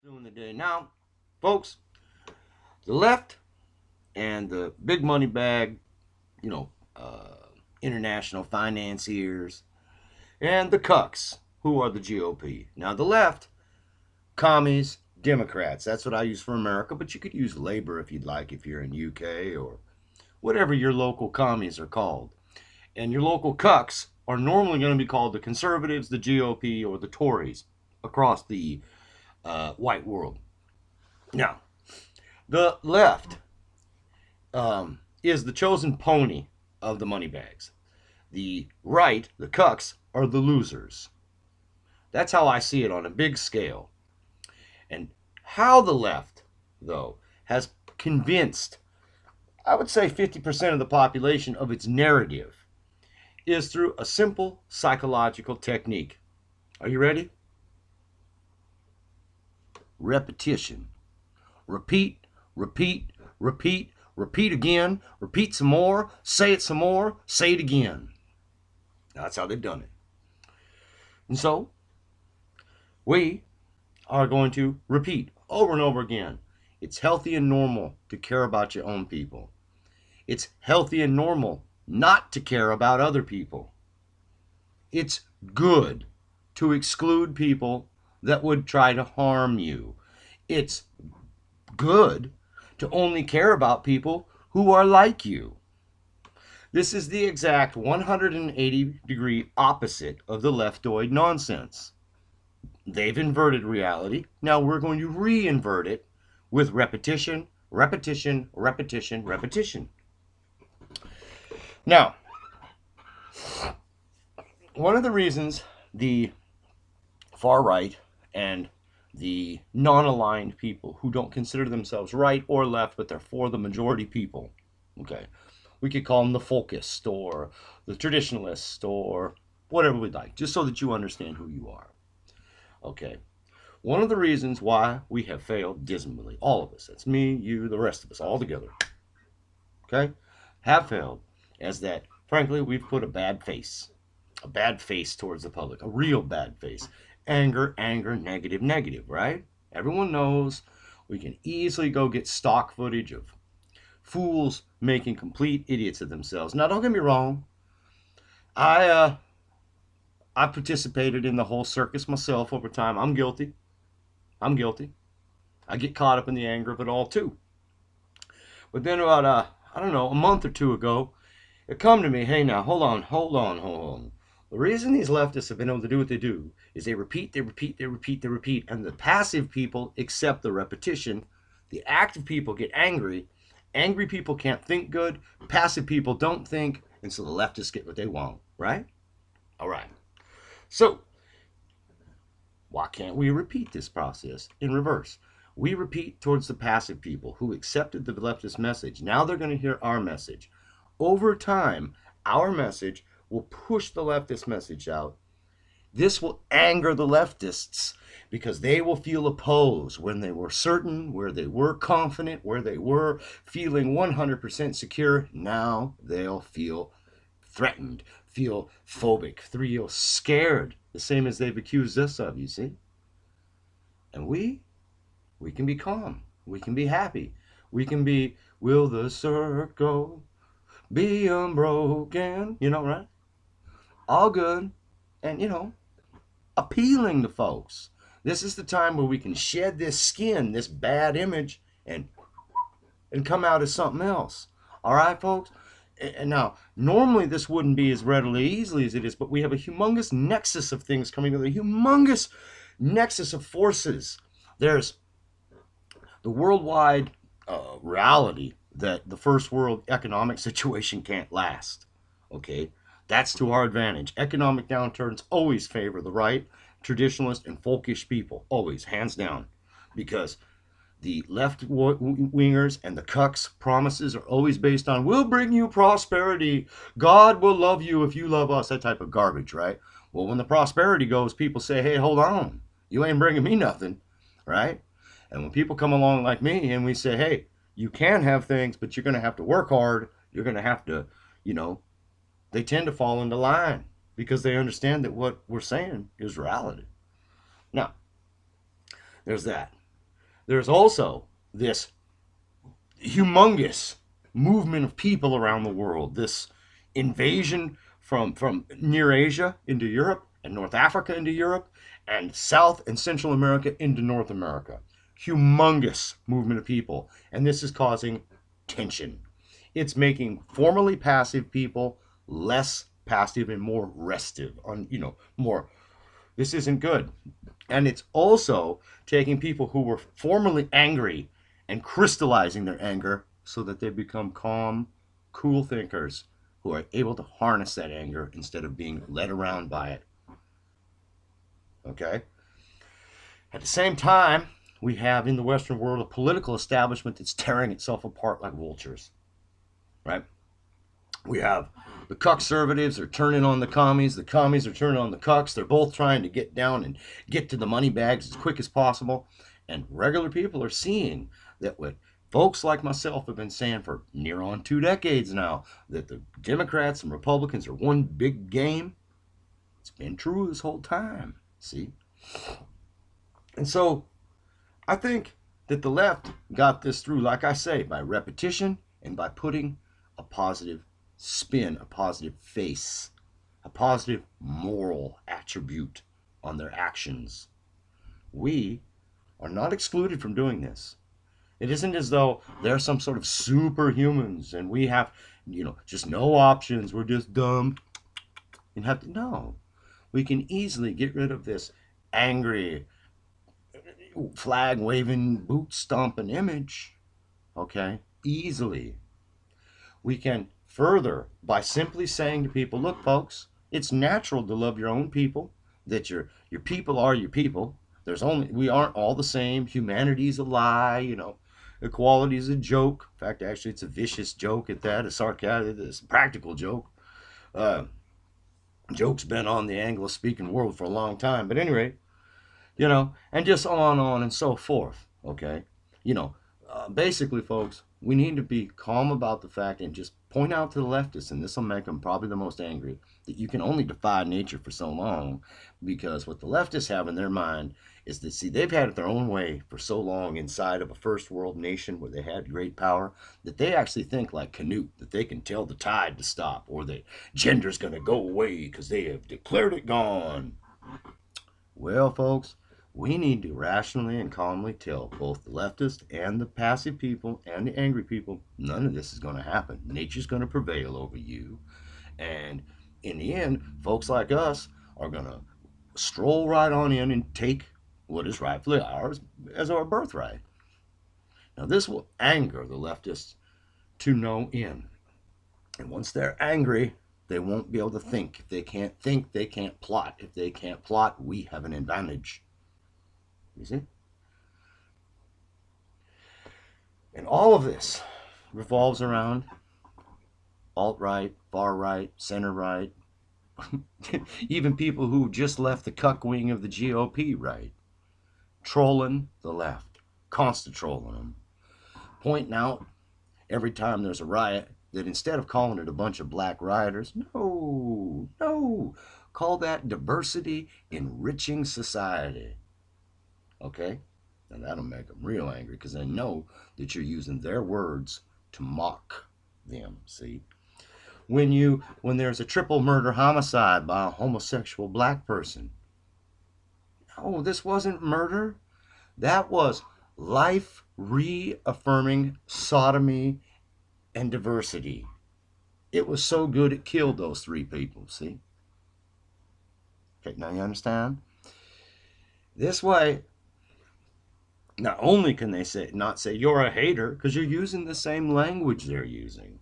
doing today. Now, folks, the left and the big money bag, you know, international financiers, and the Cucks, who are the GOP. Now, the left, Commies, Democrats. That's what I use for America, but you could use Labor if you'd like, if you're in UK or whatever your local commies are called. And your local Cucks are normally going to be called the Conservatives, the GOP, or the Tories across the white world. Now, the left is the chosen pony of the money bags. The right, the cucks, are the losers. That's how I see it on a big scale. And how the left, though, has convinced, I would say 50% of the population of its narrative is through a simple psychological technique. Are you ready? Repetition. Repeat, repeat, repeat, repeat again, repeat some more, say it again. That's how they've done it. And so, we are going to repeat over and over again. It's healthy and normal to care about your own people. It's healthy and normal not to care about other people. It's good to exclude people that would try to harm you. It's good to only care about people who are like you. This is the exact 180-degree opposite of the leftoid nonsense. They've inverted reality. Now we're going to re-invert it with repetition, repetition, repetition, repetition. Now, one of the reasons the far right and the non-aligned people who don't consider themselves right or left, but they're for the majority people, okay, we could call them the folkist or the traditionalist or whatever we'd like, just so that you understand who you are. Okay. One of the reasons why we have failed dismally, all of us, that's me, you, the rest of us, all together, okay, have failed, is that, frankly, we've put a bad face towards the public, a real bad face. Anger, anger, negative, negative, right? Everyone knows we can easily go get stock footage of fools making complete idiots of themselves. Now, don't get me wrong. I participated in the whole circus myself over time. I'm guilty. I'm guilty. I get caught up in the anger of it all too. But then about I don't know, a month or two ago, it come to me, hey now, hold on. The reason these leftists have been able to do what they do is they repeat, and the passive people accept the repetition. The active people get angry. Angry people can't think good. Passive people don't think, and so the leftists get what they want, right? All right. So, why can't we repeat this process in reverse? We repeat towards the passive people who accepted the leftist message. Now they're going to hear our message. Over time, our message will push the leftist message out. This will anger the leftists because they will feel opposed when they were certain, where they were confident, where they were feeling 100% secure. Now they'll feel threatened, feel phobic, feel scared, the same as they've accused us of, you see. And we can be calm. We can be happy. We can be, will the circle be unbroken? You know, right? All good. And, appealing to folks. This is the time where we can shed this skin, this bad image, and come out as something else. All right, folks? And now, normally this wouldn't be as readily easily as it is, but we have a humongous nexus of things coming together, a humongous nexus of forces. There's the worldwide reality that the first world economic situation can't last. Okay? That's to our advantage. Economic downturns always favor the right, traditionalist, and folkish people. Always, hands down. Because the left-wingers and the cucks' promises are always based on, we'll bring you prosperity. God will love you if you love us. That type of garbage, right? Well, when the prosperity goes, people say, hey, hold on. You ain't bringing me nothing, right? And when people come along like me and we say, hey, you can have things, but you're going to have to work hard. You're going to have to, they tend to fall into line because they understand that what we're saying is reality. Now, there's that. there's also this humongous movement of people around the world, this invasion from near Asia into Europe and North Africa into Europe and South and Central America into North America. Humongous movement of people. And this is causing tension. It's making formerly passive people less passive and more restive. More. This isn't good. And it's also taking people who were formerly angry and crystallizing their anger so that they become calm, cool thinkers who are able to harness that anger instead of being led around by it. Okay? At the same time, we have in the Western world a political establishment that's tearing itself apart like vultures. Right? We have the conservatives are turning on the commies are turning on the cucks. They're both trying to get down and get to the money bags as quick as possible. And regular people are seeing that what folks like myself have been saying for near on 2 decades now, that the Democrats and Republicans are one big game. It's been true this whole time. See? And so I think that the left got this through, like I say, by repetition and by putting a positive spin, a positive face, a positive moral attribute on their actions. We are not excluded from doing this. It isn't as though they're some sort of superhumans and we have, just no options. We're just dumb and have to. No, we can easily get rid of this angry, flag waving, boot stomping image. Okay, easily. We can further by simply saying to people, look, folks, it's natural to love your own people, that your people are your people. We aren't all the same. Humanity's a lie, Equality is a joke. In fact, actually, it's a vicious joke at that. A sarcastic, it's a practical joke. Joke's been on the Anglo-speaking world for a long time. But anyway, and just on and so forth, okay? Basically, folks, we need to be calm about the fact and just point out to the leftists, and this will make them probably the most angry, that you can only defy nature for so long, because what the leftists have in their mind is that, see, they've had it their own way for so long inside of a first world nation where they had great power, that they actually think like Canute, that they can tell the tide to stop, or that gender's going to go away because they have declared it gone. Well, folks, we need to rationally and calmly tell both the leftist and the passive people and the angry people, none of this is going to happen. Nature's going to prevail over you. And in the end, folks like us are going to stroll right on in and take what is rightfully ours as our birthright. Now, this will anger the leftists to no end. And once they're angry, they won't be able to think. If they can't think, they can't plot. If they can't plot, we have an advantage. You see? And all of this revolves around alt-right, far-right, center-right, even people who just left the cuck wing of the GOP right, trolling the left, constant trolling them, pointing out every time there's a riot that instead of calling it a bunch of black rioters, no, call that diversity enriching society. Okay? And that'll make them real angry because they know that you're using their words to mock them, see? When there's a triple murder homicide by a homosexual black person, no, this wasn't murder. That was life reaffirming sodomy and diversity. It was so good it killed those 3 people, see? Okay, now you understand? This way, not only can they not say you're a hater, because you're using the same language they're using.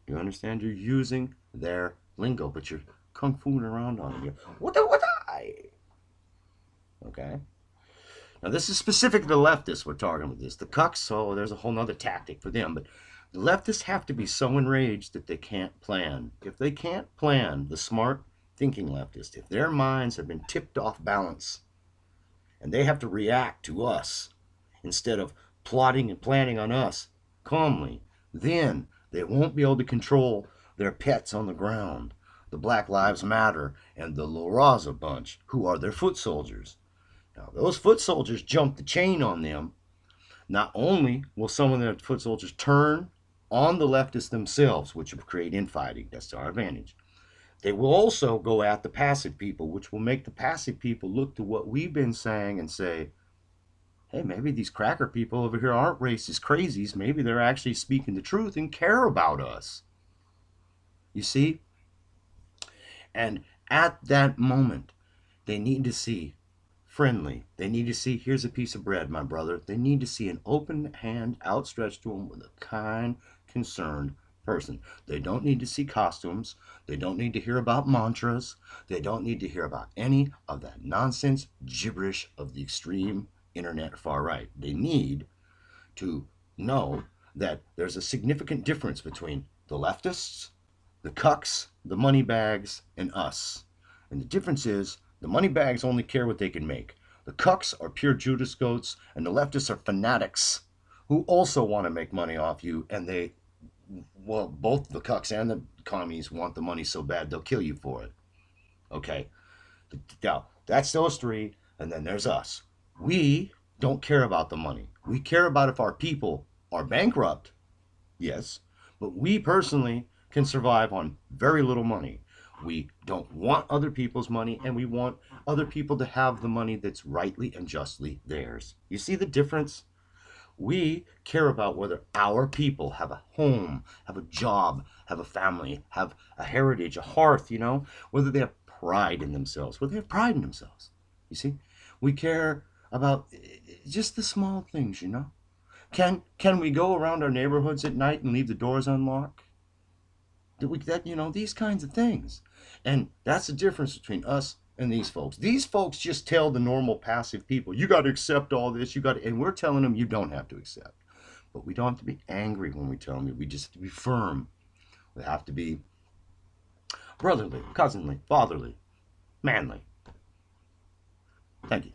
You understand? You're using their lingo, but you're kung fuing around on it. What I? Okay? Now, this is specific to the leftists we're talking about this. The cucks, so there's a whole nother tactic for them. But the leftists have to be so enraged that they can't plan. If they can't plan, the smart thinking leftists, if their minds have been tipped off balance, and they have to react to us instead of plotting and planning on us calmly, then they won't be able to control their pets on the ground, the Black Lives Matter and the La Raza bunch, who are their foot soldiers. Now, those foot soldiers jump the chain on them, Not only will some of their foot soldiers turn on the leftists themselves, which will create infighting, that's to our advantage, they will also go at the passive people, which will make the passive people look to what we've been saying and say, hey, maybe these cracker people over here aren't racist crazies. Maybe they're actually speaking the truth and care about us. You see? And at that moment, they need to see friendly. They need to see, here's a piece of bread, my brother. They need to see an open hand outstretched to them with a kind, concerned person. They don't need to see costumes. They don't need to hear about mantras. They don't need to hear about any of that nonsense gibberish of the extreme internet far right. They need to know that there's a significant difference between the leftists, the cucks, the money bags, and us. And the difference is the money bags only care what they can make. The cucks are pure Judas goats, and the leftists are fanatics who also want to make money off you. And they, well, both the cucks and the commies want the money so bad they'll kill you for it. Okay? Now, that's those three, and then there's us. We don't care about the money. We care about if our people are bankrupt, yes, but we personally can survive on very little money. We don't want other people's money, and we want other people to have the money that's rightly and justly theirs. You see the difference? We care about whether our people have a home, have a job, have a family, have a heritage, a hearth, whether they have pride in themselves, whether they have pride in themselves. You see? We care about just the small things. Can we go around our neighborhoods at night and leave the doors unlocked? These kinds of things. And that's the difference between us and these folks. These folks just tell the normal passive people, you got to accept all this, and we're telling them you don't have to accept. But we don't have to be angry when we tell them. We just have to be firm. We have to be brotherly, cousinly, fatherly, manly. Thank you.